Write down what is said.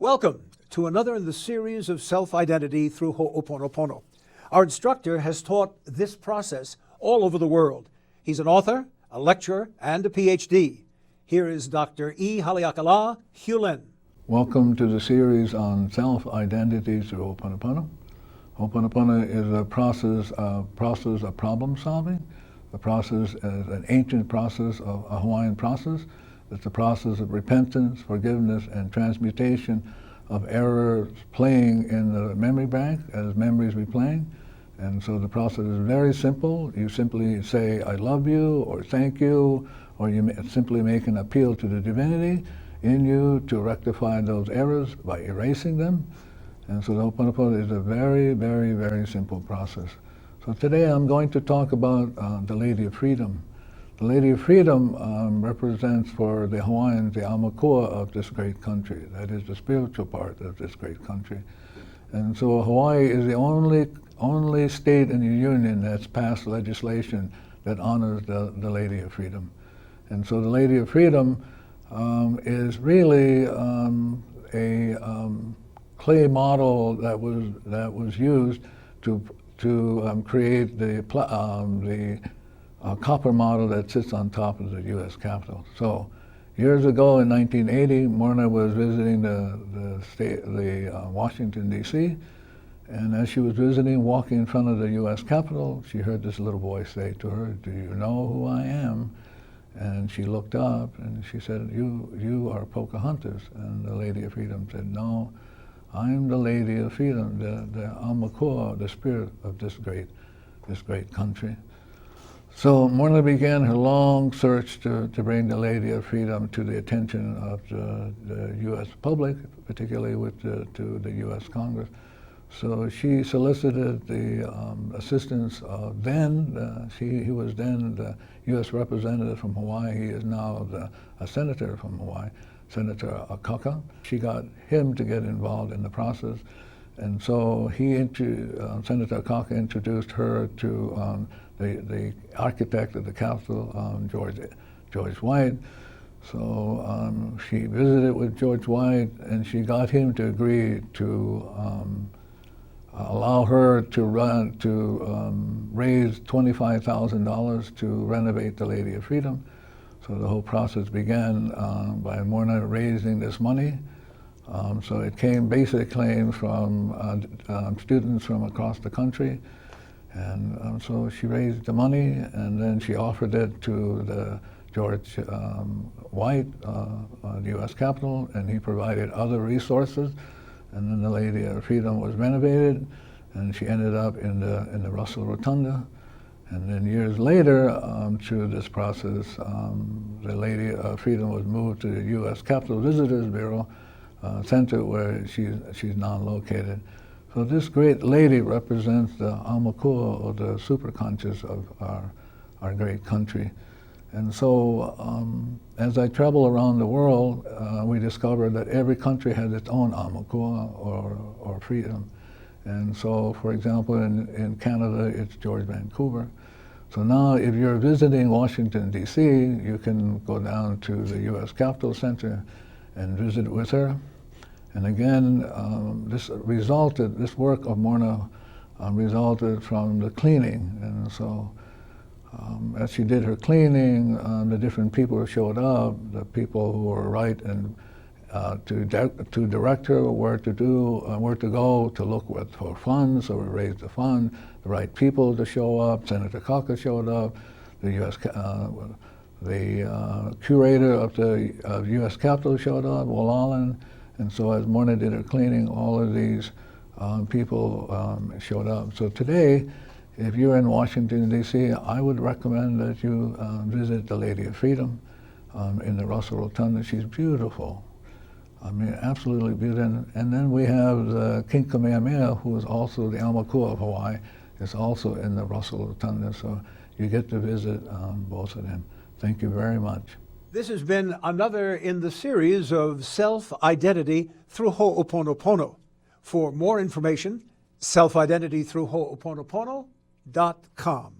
Welcome to another in the series of self-identity through Ho'oponopono. Our instructor has taught this process all over the world. He's an author, a lecturer, and a PhD. Here is Dr. Ihaleakala Hew Len. Welcome to the series on self-identity through Ho'oponopono. Ho'oponopono is a process of problem solving. The process is an ancient process, a Hawaiian process. It's a process of repentance, forgiveness, and transmutation of errors playing in the memory bank as memories replaying. And so the process is very simple. You simply say, I love you, or thank you, or you simply make an appeal to the divinity in you to rectify those errors by erasing them. And so the Ho'oponopono is a very, very, very simple process. So today I'm going to talk about the Lady of Freedom. The Lady of Freedom represents for the Hawaiians the Aumakua of this great country. That is the spiritual part of this great country. And so Hawaii is the only state in the Union that's passed legislation that honors the Lady of Freedom. And so the Lady of Freedom is really a clay model that was used to create the copper model that sits on top of the U.S. Capitol. So years ago in 1980, Morrnah was visiting the Washington, D.C., and as she was visiting, walking in front of the U.S. Capitol, she heard this little voice say to her, "Do you know who I am?" And she looked up and she said, you are Pocahontas. And the Lady of Freedom said, "No, I'm the Lady of Freedom, the Aumakua, the spirit of this great country." So Morrnah began her long search to bring the Lady of Freedom to the attention of the U.S. public, particularly to the U.S. Congress. So she solicited the assistance of he was then the U.S. representative from Hawaii. He is now a senator from Hawaii, Senator Akaka. She got him to get involved in the process. And so Senator Akaka introduced her to the architect of the Capitol, George White. So she visited with George White, and she got him to agree to allow her to raise $25,000 to renovate the Lady of Freedom. So the whole process began by Morrnah raising this money. So it basically came from students from across the country. And so she raised the money, and then she offered it to the George White, the U.S. Capitol, and he provided other resources. And then the Lady of Freedom was renovated, and she ended up in the Russell Rotunda. And then years later, through this process, the Lady of Freedom was moved to the U.S. Capitol Visitors Bureau Center, where she's now located. So this great lady represents the Aumakua, or the superconscious of our great country. And so as I travel around the world, we discovered that every country has its own Aumakua, or freedom. And so, for example, in Canada, it's George Vancouver. So now if you're visiting Washington, D.C., you can go down to the U.S. Capitol Center and visit with her. And again, this work of Morrnah resulted from the cleaning. And so as she did her cleaning, the different people who showed up, the people who were right and to direct her where to go to look for funds, so we raised the fund, the right people to show up. Senator Kaka showed up, the U.S. The curator of the U.S. Capitol showed up, Will Allen. And so as Morrnah did her cleaning, all of these people showed up. So today, if you're in Washington, D.C., I would recommend that you visit the Lady of Freedom in the Russell Rotunda. She's beautiful. I mean, absolutely beautiful. And then we have the King Kamehameha, who is also the Aumakua of Hawaii, is also in the Russell Rotunda. So you get to visit both of them. Thank you very much. This has been another in the series of self-identity through Ho'oponopono. For more information, self-identity through Ho'oponopono.com.